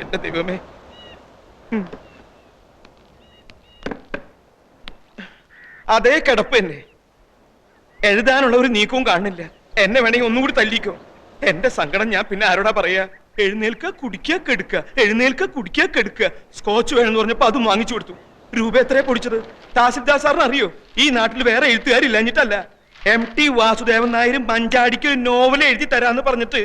എന്റെ ദൈവമേ. അതേ കിടപ്പ് തന്നെ. എഴുതാനുള്ള ഒരു നീക്കവും കാണുന്നില്ല. എന്നെ വേണമെങ്കിൽ ഒന്നും കൂടി തല്ലിക്കോ. എന്റെ സങ്കടം ഞാൻ പിന്നെ ആരോടാ പറയാ? എഴുന്നേൽക്ക കുടിക്കുക കെടുക്കുക, എഴുന്നേൽക്ക കുടിക്കുക കെടുക്കുക. സ്കോച്ച് വേണമെന്ന് പറഞ്ഞപ്പോ അതും വാങ്ങിച്ചു കൊടുത്തു. രൂപ എത്രയാ പൊടിച്ചത്? തഹസിൽദാർ സാറിന് അറിയോ? ഈ നാട്ടിൽ വേറെ എഴുത്തുകാരില്ലഞ്ഞിട്ടല്ല. MT വാസുദേവൻ നായർ മഞ്ചാടിക്ക് ഒരു നോവൽ എഴുതി തരാന്ന് പറഞ്ഞിട്ട്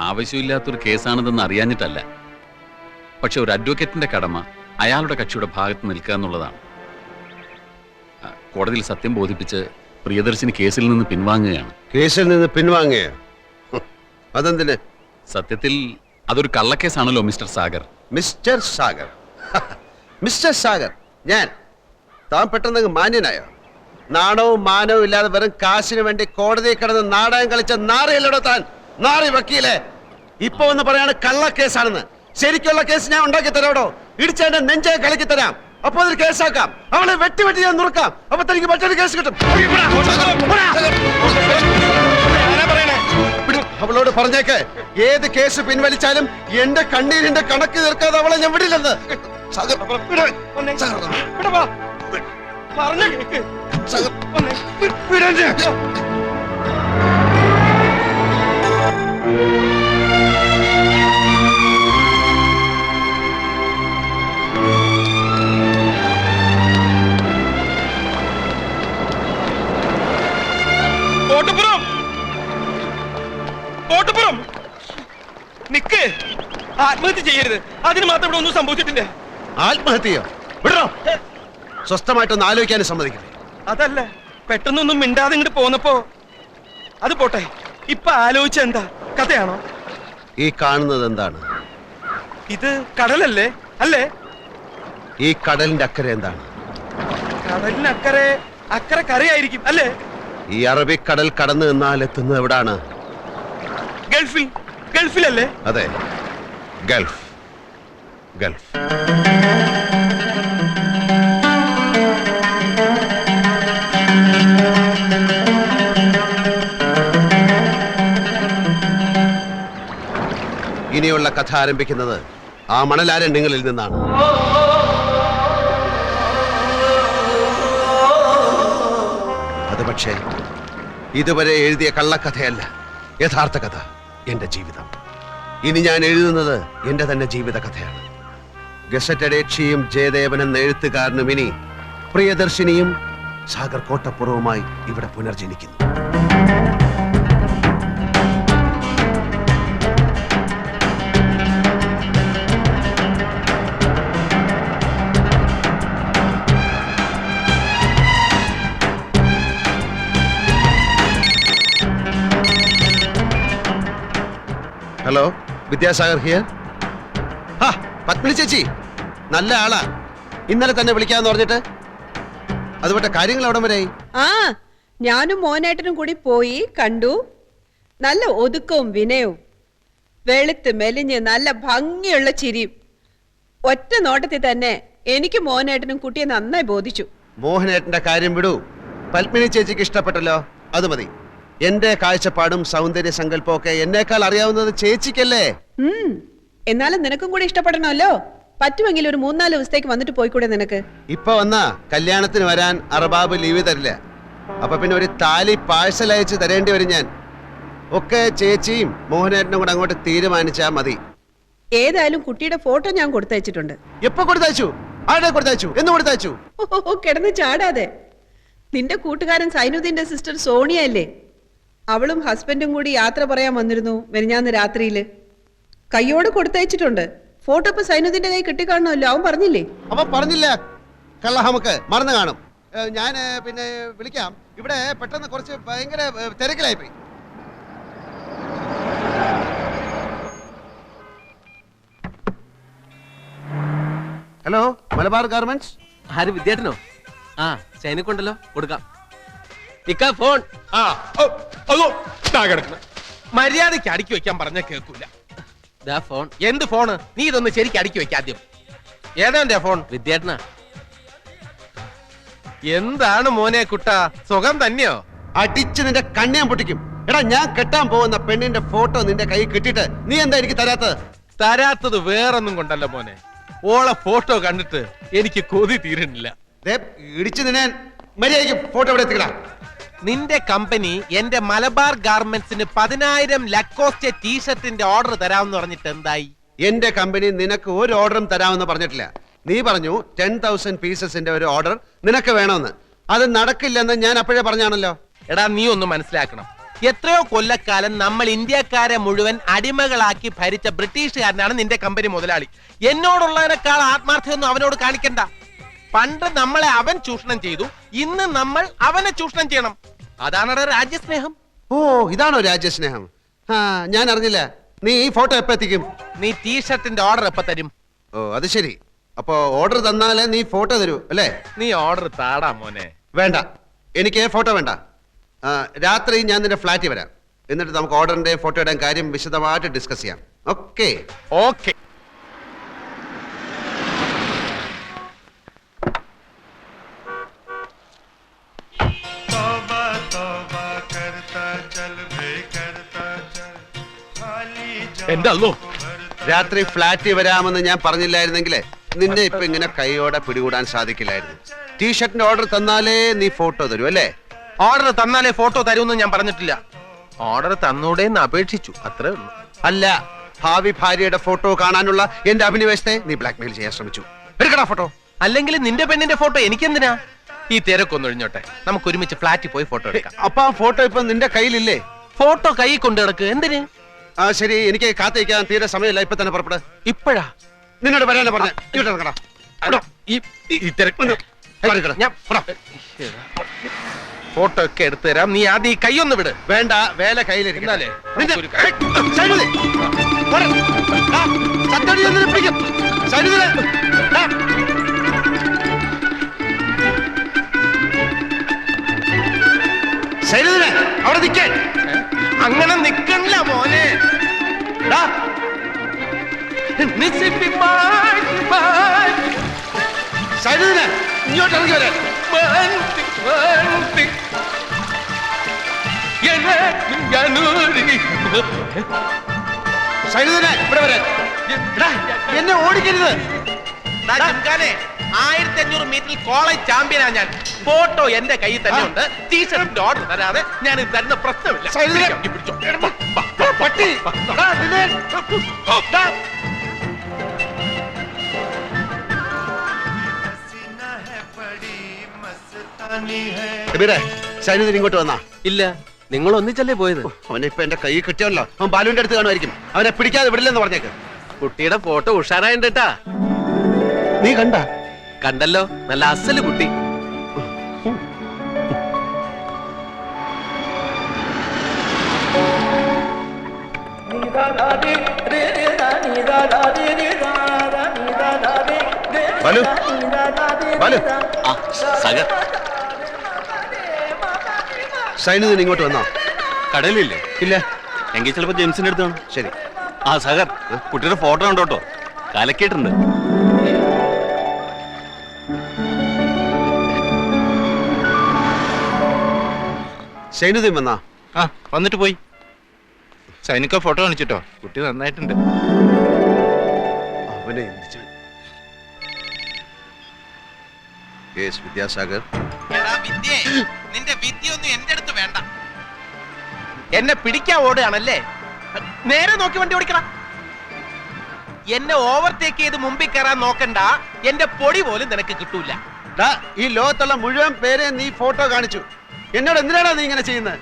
ആവശ്യമില്ലാത്തൊരു കേസാണിതെന്ന് അറിയാഞ്ഞിട്ടല്ല. പക്ഷെ ഒരു അഡ്വക്കേറ്റിന്റെ കടമ അയാളുടെ കക്ഷിയുടെ ഭാഗത്ത് നിൽക്കുക എന്നുള്ളതാണ്. കോടതിയിൽ സത്യം ബോധിപ്പിച്ച് പ്രിയദർശിനി കേസിൽ നിന്ന് പിൻവാങ്ങുകയാണ്. കേസിൽ നിന്ന് പിൻവാങ്ങുകയോ? അതെന്തിന്? സത്യത്തിൽ അതൊരു കള്ളക്കേസാണല്ലോ mister Sagar. Mister Sagar? Mister Sagar ഞാൻ? താൻ പെട്ടെന്ന് മാന്യനായോ? നാണവും മാനവും ഇല്ലാതെ വെറും കാശിന് വേണ്ടി കോടതിയിൽ കിടന്ന് നാടകം കളിച്ച നാറിയല്ലോടോ താൻ, നാറി വക്കീലെ. ഇപ്പൊ ഒന്ന് പറയാണ് കള്ളക്കേസാണെന്ന്. ശരിക്കുള്ള കേസ് ഞാൻ ഉണ്ടാക്കി തരാടോ. ഇടിച്ചതിന്റെ നെഞ്ചെ കളിക്കി തരാം. അപ്പൊ അതൊരു കേസാക്കാം. അവളെ വെട്ടി ഞാൻ നുറുക്കാം. അപ്പൊ തനിക്ക് മറ്റൊരു കേസ് കിട്ടും. അവളോട് പറഞ്ഞേക്ക്, ഏത് കേസ് പിൻവലിച്ചാലും എന്റെ കണ്ണീരിന്റെ കണക്ക് തീർക്കാതെ അവളെ ഞാൻ വിടില്ലെന്ന്. നിക്ക്, ആത്മഹത്യ ചെയ്യരുത്. അതിന് മാത്രം ഇവിടെ ഒന്നും സംഭവിച്ചിട്ടില്ല. ആത്മഹത്യയോ? വിടോ. സ്വസ്ഥമായിട്ടൊന്ന് ആലോചിക്കാനും സമ്മതിക്കില്ലേ? അതല്ല, പെട്ടെന്നൊന്നും മിണ്ടാതെ ഇങ്ങോട്ട് പോന്നപ്പോ. അത് പോട്ടെ, ഇപ്പൊ ആലോചിച്ച എന്താ? കഥയാണോ? ഈ കാണുന്നത് എന്താണ്? ഇത് കടലല്ലേ? അല്ലേ? ഈ കടലിന്റെ അക്കരെ എന്താണ്? കടലിനക്കരെ അക്കരെ കരയായിരിക്കും അല്ലേ? ഈ അറബിക്കടൽ കടന്നു നിന്നാൽ എത്തുന്നത് എവിടാണ്? ഗൾഫിൽ. ഗൾഫിലല്ലേ? അതെ, ഗൾഫ്. ഗൾഫ്. ഇനിയുള്ള കഥ ആരംഭിക്കുന്നത് ആ മണലാരണ്യങ്ങളിൽ നിന്നാണ്. അത് പക്ഷേ ഇതുവരെ എഴുതിയ കള്ളക്കഥയല്ല, യഥാർത്ഥ കഥ. എന്റെ ജീവിതം. ഇനി ഞാൻ എഴുതുന്നത് എന്റെ തന്നെ ജീവിത കഥയാണ്. ഗസറ്റഡ് ഏക്ഷിയും ജയദേവൻ എന്ന എഴുത്തുകാരനും ഇനി പ്രിയദർശിനിയും സാഗർ കോട്ടപ്പുറവുമായി ഇവിടെ പുനർജനിക്കുന്നു. Hello, Vidyasagar here. പത്മിനി ചേച്ചി നല്ല ആളാ. ഇന്നലെ തന്നെ വിളിക്കാന്ന് പറഞ്ഞിട്ട്. അതുപോലെ കാര്യങ്ങൾ അവിടം വരെയായി. ഞാനും മോനേട്ടനും കൂടി പോയി കണ്ടു. നല്ല ഒതുക്കവും വിനയവും, വെളുത്ത് മെലിഞ്ഞ് നല്ല ഭംഗിയുള്ള ചിരിയും. ഒറ്റ നോട്ടത്തിൽ തന്നെ എനിക്ക് മോനേട്ടനും കുട്ടിയെ നന്നായി ബോധിച്ചു. മോഹനേട്ടന്റെ കാര്യം വിടൂ. പത്മിനി ചേച്ചിക്ക് ഇഷ്ടപ്പെട്ടല്ലോ, അത് മതി. എന്റെ കാഴ്ചപ്പാടും സൗന്ദര്യ സങ്കല്പവും ഒക്കെ എന്നേക്കാൾ അറിയാവുന്നത് ചേച്ചിക്കല്ലേ? എന്നാലും നിനക്കും കൂടി ഇഷ്ടപ്പെടണമല്ലോ. പറ്റുമെങ്കിൽ ഒരു 3-4 ദിവസത്തേക്ക് വന്നിട്ട് പോയിക്കൂടെ നിനക്ക്? ഇപ്പൊ വന്നാ കല്യാണത്തിന് വരാൻ അറബാബ് ലീവ് തരില്ല. അപ്പൊ പിന്നെ ഒരു താലി പാഴ്സൽ അയച്ച് തരേണ്ടി വരും ഞാൻ. ഒക്കെ ചേച്ചിയും മോഹനേട്ടനും കൂടെ അങ്ങോട്ട് തീരുമാനിച്ചാ മതി. ഏതായാലും കുട്ടിയുടെ ഫോട്ടോ ഞാൻ കൊടുത്തയച്ചിട്ടുണ്ട്. എപ്പോ കൊടുത്തയച്ചു? ആരുടെ കൊടുത്തയച്ചു? എന്ന് കൊടുത്തയച്ചു? കിടന്ന് ചാടാതെ. നിന്റെ കൂട്ടുകാരൻ സൈനുദ്ദീന്റെ സിസ്റ്റർ സോണിയ അല്ലേ? അവളും ഹസ്ബൻഡും കൂടി യാത്ര പറയാൻ വന്നിരുന്നു മെനിഞ്ഞാന്ന് രാത്രിയില്. കയ്യോട് കൊടുത്തയച്ചിട്ടുണ്ട്. ഫോട്ടോ ഇപ്പൊ സൈനുദ്ദീന്റെ കൈ കിട്ടിക്കാണല്ലോ. അവൻ പറഞ്ഞില്ലേ? അവൻ പറഞ്ഞില്ല. കള്ള നമുക്ക് മറന്നു കാണും. ഞാൻ പിന്നെ വിളിക്കാം. ഇവിടെ പെട്ടെന്ന് കുറച്ച് ഭയങ്കര തിരക്കിലായിപ്പോയി. Hello, Malabar garments. ആര്? വിദ്യാർത്ഥനോ? ചൈനക്കൊണ്ടല്ലോ, കൊടുക്കാം. ഫോൺ. മര്യാദയ്ക്ക് അടുക്കി വെക്കാൻ പറഞ്ഞ കേൾക്കൂല. ഫോൺ എന്ത് ഫോണ്? നീ ഇതൊന്ന് ശരിക്കും അടുക്കി വെക്ക ആദ്യം. ഏതാ എന്റെ ഫോൺ? വിദ്യാർത്ഥന എന്താണ് മോനെ കുട്ട, സുഖം തന്നെയോ? അടിച്ച് നിന്റെ കണ്ണിയാൻ പൊട്ടിക്കും. എടാ ഞാൻ കെട്ടാൻ പോകുന്ന പെണ്ണിന്റെ ഫോട്ടോ നിന്റെ കൈ കിട്ടിയിട്ട് നീ എന്താ എനിക്ക് തരാത്തത്? തരാത്തത് വേറൊന്നും കൊണ്ടല്ല മോനെ, ഓളെ ഫോട്ടോ കണ്ടിട്ട് എനിക്ക് കൊതി തീരുന്നില്ല. ഇടിച്ചു നിന്നെ മര്യാദയ്ക്ക് ഫോട്ടോ ഇവിടെ എത്തിക്കടാ. നിന്റെ കമ്പനി എന്റെ മലബാർ ഗാർമെന്റ്സിന് 10,000 ലക്കോസ്റ്റ് ടീഷർട്ടിന്റെ ഓർഡർ തരാമെന്ന് പറഞ്ഞിട്ട് എന്തായി? എന്റെ കമ്പനി നിനക്ക് ഒരു ഓർഡറും തരാമെന്ന് പറഞ്ഞിട്ടില്ല. നീ പറഞ്ഞു 10,000 പീസസിന്റെ ഒരു ഓർഡർ നിനക്ക് വേണമെന്ന്. അത് നടക്കില്ലെന്ന് ഞാൻ അപ്പോഴേ പറഞ്ഞാണല്ലോ. എടാ നീ ഒന്ന് മനസ്സിലാക്കണം, എത്രയോ കൊല്ലക്കാലം നമ്മൾ ഇന്ത്യക്കാരെ മുഴുവൻ അടിമകളാക്കി ഭരിച്ച ബ്രിട്ടീഷുകാരനാണ് നിന്റെ കമ്പനി മുതലാളി. എന്നോടുള്ളതിനേക്കാൾ ആത്മാർത്ഥ്യമൊന്നും അവനോട് കാണിക്കണ്ട. പണ്ട് നമ്മളെ അവൻ ചൂഷണം ചെയ്തു, ഇന്ന് നമ്മൾ അവനെ ചൂഷണം ചെയ്യണം. അതാണ് രാജ്യസ്നേഹം. ഓ ഇതാണോ രാജ്യസ്നേഹം? ഞാൻ അറിഞ്ഞില്ല. നീ ഈ ഫോട്ടോ എപ്പോ എത്തിക്കും? നീ ടീഷർട്ടിന്റെ ഓർഡർ എപ്പോ തരും? ഓ അത് ശരി. അപ്പോ ഓർഡർ തന്നാലേ നീ ഫോട്ടോ തരൂ അല്ലേ? നീ ഓർഡർ താടാ മോനെ. വേണ്ട, എനിക്ക് ഫോട്ടോ വേണ്ട. രാത്രി ഞാൻ നിന്റെ ഫ്ലാറ്റിൽ വരാം. എന്നിട്ട് നമുക്ക് ഓർഡറിന്റെ ഫോട്ടോയുടെ കാര്യം വിശദമായിട്ട് ഡിസ്കസ് ചെയ്യാം. ഓക്കെ? ഓക്കെ. എന്റെ അല്ലോ, രാത്രി ഫ്ലാറ്റിൽ വരാമെന്ന് ഞാൻ പറഞ്ഞില്ലായിരുന്നെങ്കിലേ നിന്നെ ഇപ്പൊ ഇങ്ങനെ കൈയോടെ പിടികൂടാൻ സാധിക്കില്ലായിരുന്നു. ടീഷർട്ടിന്റെ ഓർഡർ തന്നാലേ നീ ഫോട്ടോ തരൂ അല്ലേ? ഓർഡർ തന്നാലേ ഫോട്ടോ തരൂന്ന് ഞാൻ പറഞ്ഞിട്ടില്ല. ഓർഡർ തന്നൂടെന്ന് അപേക്ഷിച്ചു, അത്രേ ഉള്ളൂ. അല്ല, ഭാവി ഭാര്യയുടെ ഫോട്ടോ കാണാനുള്ള എന്റെ അഭിനിവേശത്തെ നീ ബ്ലാക്ക്മെയിൽ ചെയ്യാൻ ശ്രമിച്ചു. എടുക്കടാ ഫോട്ടോ. അല്ലെങ്കിൽ നിന്റെ പെണ്ണിന്റെ ഫോട്ടോ എനിക്കെന്തിനാ? ഈ തിരക്കൊന്നും ഒഴിഞ്ഞോട്ടെ, നമുക്ക് ഒരുമിച്ച് ഫ്ലാറ്റിൽ പോയി ഫോട്ടോ എടുക്കാം. അപ്പൊ ആ ഫോട്ടോ ഇപ്പൊ നിന്റെ കയ്യിലില്ലേ? ഫോട്ടോ കൈ കൊണ്ട് കിടക്ക്. എന്തിന്? ശരി, എനിക്ക് കാത്തിരിക്കാൻ തീരെ സമയമില്ല. ഇപ്പൊ തന്നെ പുറപ്പെട്. ഇപ്പഴാ? നിന്നോട് വരാനേ പറഞ്ഞ. ഇങ്ങോട്ട് ഞാൻ ഫോട്ടോ ഒക്കെ എടുത്തു തരാം. നീ ആദ്യം ഈ കൈയൊന്ന് വിട്. വേണ്ട, വേല കയ്യിലിരിക്കുന്നാലേ. അവിടെ നിൽക്കാൻ അങ്ങനെ നിക്കണില്ല മോനെ. ഇങ്ങോട്ട് ഇറങ്ങി വരാൻ. ഇവിടെ വരാൻ. എന്നെ ഓടിക്കരുത്. 1500 മീറ്ററിൽ കോളേജ് ചാമ്പ്യനാ ഞാൻ. ഫോട്ടോ എന്റെ കയ്യിൽ തന്നെ ഉണ്ട്. ടീഷർട്ടിന്റെ ഓർഡർ തരാതെ ഞാൻ ഇത് തരുന്ന പ്രശ്നമില്ല. സൈനുദ്ദീൻ ഇങ്ങോട്ട് വന്നാ? ഇല്ല, നിങ്ങൾ ഒന്നിച്ചല്ലേ പോയത്? അവനെ ഇപ്പൊ എന്റെ കൈ കിട്ടിയല്ലോ. അവൻ ബാലുവിന്റെ അടുത്ത് കാണുമായിരിക്കും. അവനെ പിടിക്കാതെ വിടില്ലെന്ന് പറഞ്ഞേക്ക്. കുട്ടിയുടെ ഫോട്ടോ ഉഷാറായിട്ടാ. നീ കണ്ട? കണ്ടല്ലോ, നല്ല അസല് കുട്ടി. ബാലു, ബാലു. സഗർ, സൈനുദ്ദീൻ ഇങ്ങോട്ട് വന്നോ? കടലില്ലേ? ഇല്ല. എങ്കിൽ ചിലപ്പോ ജെയിംസിന്റെ അടുത്താണ്. ശരി. സഗർ, കുട്ടിയുടെ ഫോട്ടോ കണ്ടോട്ടോ, കലക്കിയിട്ടുണ്ട്. സൈനുദ്ദീൻ വന്നാ? വന്നിട്ട് പോയി. സൈനിക ഫോട്ടോ കാണിച്ചിട്ടോ, കുട്ടി നന്നായിട്ടുണ്ട്. അവനെ വിദ്യാസാഗർ. നിന്റെ വിദ്യയൊന്നും എന്റെ അടുത്ത് വേണ്ട. എന്നെ പിടിക്കാൻ ഓടുകയാണല്ലേ? നേരെ നോക്കി വണ്ടി ഓടിക്കണം. എന്നെ ഓവർടേക്ക് ചെയ്ത് മുമ്പിൽ കയറാൻ നോക്കണ്ട. എന്റെ പൊടി പോലും നിനക്ക് കിട്ടൂല. ഈ ലോകത്തുള്ള മുഴുവൻ പേരെ നീ ഫോട്ടോ കാണിച്ചു. എന്നോട് എന്തിനാണ് നീ ഇങ്ങനെ ചെയ്യുന്നത്?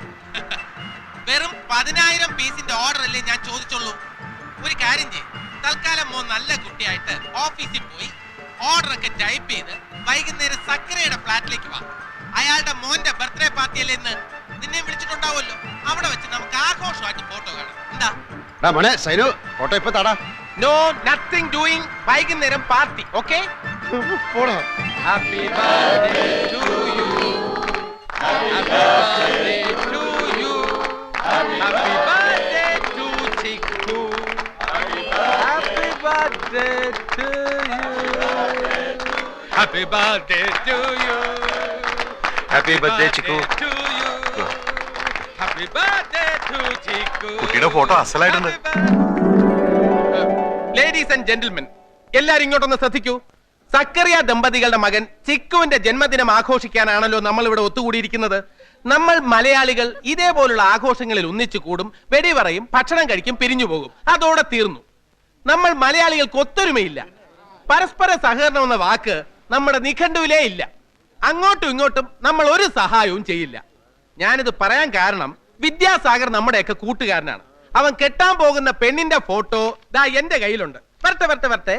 വെറും 10,000 പീസിന്റെ ഓർഡർ അല്ലേ ഞാൻ ചോദിച്ചുള്ളൂ. ഒരു കാര്യം ചെയ്യ്, തൽക്കാലം മോൻ നല്ല കുട്ടിയായിട്ട് ഓഫീസിൽ പോയി ഓർഡർ ഒക്കെ ടൈപ്പ് ചെയ്ത് വൈകുന്നേരം സക്കരയുടെ ഫ്ലാറ്റിലേക്ക് വാ. അയാളുടെ മോന്റെ ബർത്ത്ഡേ പാർട്ടി അല്ലേ ഇന്ന്? നിന്നെ വിളിച്ചിട്ടുണ്ടാവുമല്ലോ. അവിടെ വെച്ച് നമുക്ക് ആഘോഷമായിട്ട് ഫോട്ടോ കാണാം. എന്താ മോനെ സൈനു, ഫോട്ടോ ഇപ്പൊ താടാ. No nothing doing. വൈകുന്നേരം പാർട്ടി. ഓക്കെ? പോടാ. Happy birthday to you. Happy birthday to you. Happy birthday happy birthday to you happy birthday Chikku. Happy birthday to Chikku. കുട്ടിയുടെ ഫോട്ടോ അസലായിട്ടുണ്ട്. ലേഡീസ് ആൻഡ് ജെന്റിൽമെൻ, എല്ലാരും ഇങ്ങോട്ടൊന്ന് ശ്രദ്ധിക്കൂ. സക്കറിയ ദമ്പതികളുടെ മകൻ ചിക്കുവിന്റെ ജന്മദിനം ആഘോഷിക്കാനാണല്ലോ നമ്മൾ ഇവിടെ ഒത്തുകൂടിയിരിക്കുന്നത്. നമ്മൾ മലയാളികൾ ഇതേപോലുള്ള ആഘോഷങ്ങളിൽ ഒന്നിച്ചു കൂടും, വെടിപറയും, ഭക്ഷണം കഴിക്കും, പിരിഞ്ഞു പോകും. അതോടെ തീർന്നു. നമ്മൾ മലയാളികൾക്ക് ഒത്തൊരുമയില്ല. പരസ്പര സഹകരണം എന്ന വാക്ക് നമ്മുടെ നിഘണ്ടുവിലേ ഇല്ല. അങ്ങോട്ടും ഇങ്ങോട്ടും നമ്മൾ ഒരു സഹായവും ചെയ്യില്ല. ഞാനിത് പറയാൻ കാരണം വിദ്യാസാഗർ നമ്മുടെയൊക്കെ കൂട്ടുകാരനാണ്. അവൻ കെട്ടാൻ പോകുന്ന പെണ്ണിന്റെ ഫോട്ടോ ദാ എന്റെ കയ്യിലുണ്ട്. വരട്ടെ.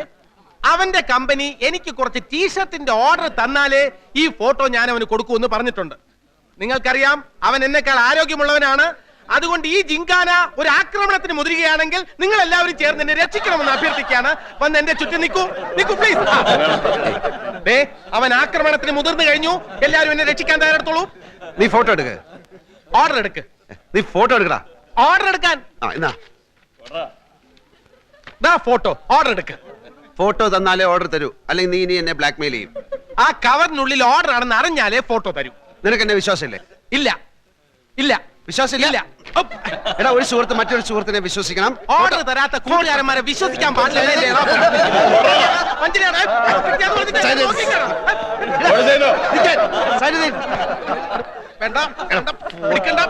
അവന്റെ കമ്പനി എനിക്ക് കുറച്ച് ടീഷർട്ടിന്റെ ഓർഡർ തന്നാലേ ഈ ഫോട്ടോ ഞാൻ അവന് കൊടുക്കൂന്ന് പറഞ്ഞിട്ടുണ്ട്. നിങ്ങൾക്കറിയാം, അവൻ എന്നെക്കാൾ ആരോഗ്യമുള്ളവനാണ്. അതുകൊണ്ട് ഈ ജിങ്കാന ഒരു ആക്രമണത്തിന് മുതിരുകയാണെങ്കിൽ നിങ്ങൾ എല്ലാവരും ചേർന്ന് എന്നെ രക്ഷിക്കണമെന്ന് അഭ്യർത്ഥിക്കുകയാണ്. വന്ന് എന്റെ ചുറ്റും നിൽക്കൂ പ്ലീസ്. അവൻ ആക്രമണത്തിന് മുതിർന്നു കഴിഞ്ഞു. എല്ലാവരും എന്നെ രക്ഷിക്കാൻ തയ്യാറെടുത്തോളൂ. നീ ഫോട്ടോ എടുക്ക. ഓർഡർ എടുക്ക്. നീ ഫോട്ടോ എടുക്കടാ. ഓർഡർ എടുക്കാൻ. ഫോട്ടോ ഓർഡർ എടുക്ക്. ഫോട്ടോ തന്നാലേ ഓർഡർ തരൂ, അല്ലെങ്കിൽ നീ ഇനി എന്നെ ബ്ലാക്ക്മെയിൽ ചെയ്യും. ആ കവറിനുള്ളിൽ ഓർഡർ ആണെന്ന് അറിഞ്ഞാലേ ഫോട്ടോ തരൂ. നിനക്ക് എന്നെ വിശ്വാസമില്ലേ? ഇല്ല. വിശ്വാസമില്ല? എടാ, ഒരു സുഹൃത്ത് മറ്റൊരു സുഹൃത്തിനെ വിശ്വസിക്കണം. ഓർഡർ തരാത്ത കൂട്ടുകാരന്മാരെ വിശ്വസിക്കാൻ പാടില്ല. വേണ്ട, പിടിക്കണ്ട.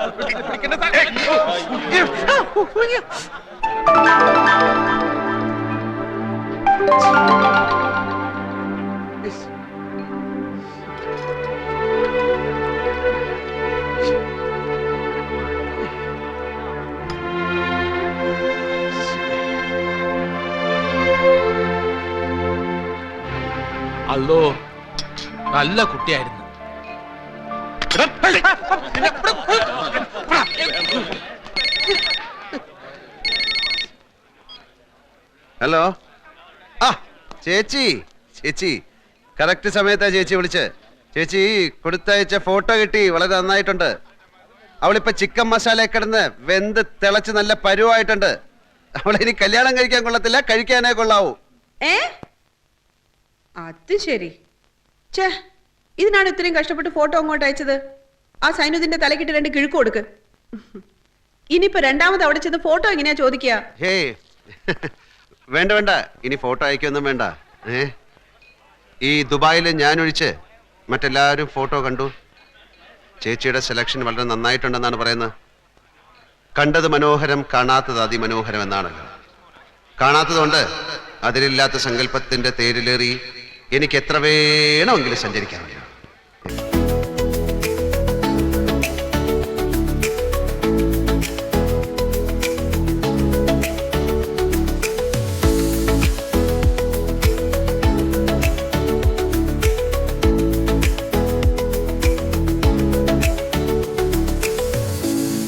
അല്ലോ, നല്ല കുട്ടിയായിരുന്നു. ഹലോ. ആ ചേച്ചി കറക്റ്റ് സമയത്താ ചേച്ചി വിളിച്ച്. ചേച്ചി കൊടുത്തയച്ച ഫോട്ടോ കിട്ടി, വളരെ നന്നായിട്ടുണ്ട്. അവളിപ്പോ ചിക്കൻ മസാല കിടന്ന് വെന്ത് തിളച്ച് നല്ല പരുവായിട്ടുണ്ട്. അവളിനി കല്യാണം കഴിക്കാൻ കൊള്ളത്തില്ല, കഴിക്കാനേ കൊള്ളാവൂ. അത് ശരി. ഛേ, ഇതിനാണ് ഇത്രയും കഷ്ടപ്പെട്ട് ഫോട്ടോ അങ്ങോട്ട് അയച്ചത്. ആ സൈനുദിന്റെ തലക്കിട്ട് 2 കിഴുക്ക് കൊടുക്ക്. ഇനിയിപ്പോ രണ്ടാമത് അവിടെ ചെന്ന് ഫോട്ടോ എങ്ങനെയാ ചോദിക്കുക? ഹേ വേണ്ട, ഇനി ഫോട്ടോ അയക്കൊന്നും വേണ്ട. ഈ ദുബായിൽ ഞാൻ ഒഴിച്ച് മറ്റെല്ലാവരും ഫോട്ടോ കണ്ടു. ചേച്ചിയുടെ സെലക്ഷൻ വളരെ നന്നായിട്ടുണ്ടെന്നാണ് പറയുന്നത്. കണ്ടത് മനോഹരം, കാണാത്തത് അതിമനോഹരം എന്നാണല്ലോ. കാണാത്തതുകൊണ്ട് അതിലില്ലാത്ത സങ്കല്പത്തിന്റെ തേരിലേറി എനിക്ക് എത്ര വേണമെങ്കിലും സഞ്ചരിക്കാൻ കഴിയും.